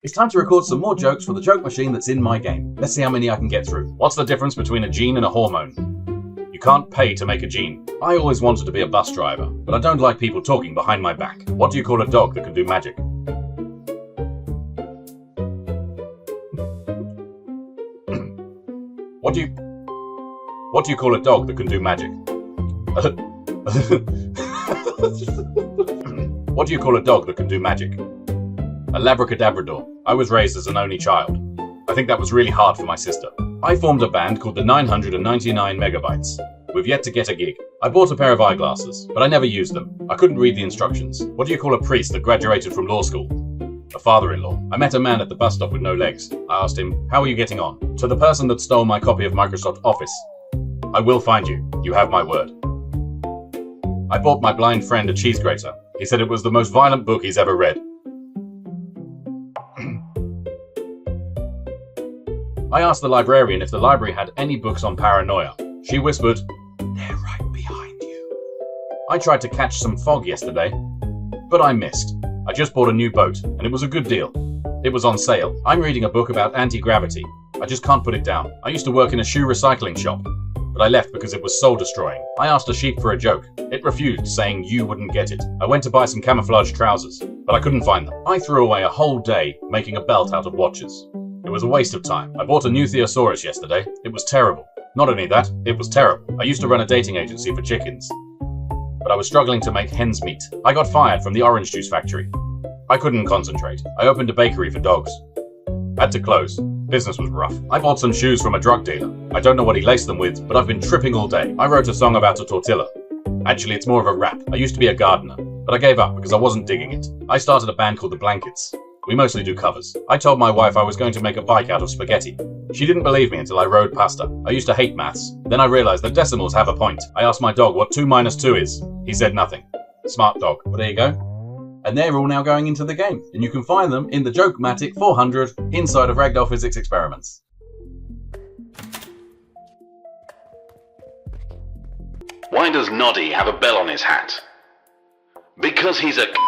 It's time to record some more jokes for the joke machine that's in my game. Let's see how many I can get through. What's the difference between a gene and a hormone? You can't pay to make a gene. I always wanted to be a bus driver, but I don't like people talking behind my back. What do you call a dog that can do magic? What do you call a dog that can do magic? What do you call a dog that can do magic? A labracadabrador. I was raised as an only child. I think that was really hard for my sister. I formed a band called the 999 Megabytes. We've yet to get a gig. I bought a pair of eyeglasses, but I never used them. I couldn't read the instructions. What do you call a priest that graduated from law school? A father-in-law. I met a man at the bus stop with no legs. I asked him, "How are you getting on?" To the person that stole my copy of Microsoft Office. "I will find you. You have my word." I bought my blind friend a cheese grater. He said it was the most violent book he's ever read. I asked the librarian if the library had any books on paranoia. She whispered, "They're right behind you." I tried to catch some fog yesterday, but I missed. I just bought a new boat, and it was a good deal. It was on sale. I'm reading a book about anti-gravity. I just can't put it down. I used to work in a shoe recycling shop, but I left because it was soul-destroying. I asked a sheep for a joke. It refused, saying you wouldn't get it. I went to buy some camouflage trousers, but I couldn't find them. I threw away a whole day making a belt out of watches. It was a waste of time. I bought a new thesaurus yesterday. It was terrible. Not only that, it was terrible. I used to run a dating agency for chickens, but I was struggling to make hen's meat. I got fired from the orange juice factory. I couldn't concentrate. I opened a bakery for dogs. Had to close. Business was rough. I bought some shoes from a drug dealer. I don't know what he laced them with, but I've been tripping all day. I wrote a song about a tortilla. Actually, it's more of a rap. I used to be a gardener, but I gave up because I wasn't digging it. I started a band called the Blankets. We mostly do covers. I told my wife I was going to make a bike out of spaghetti. She didn't believe me until I rode past her. I used to hate maths. Then I realized that decimals have a point. I asked my dog what 2 minus 2 is. He said nothing. Smart dog. Well, there you go. And they're all now going into the game. And you can find them in the Joke-matic 400 inside of Ragdoll Physics Experiments. Why does Noddy have a bell on his hat? Because he's a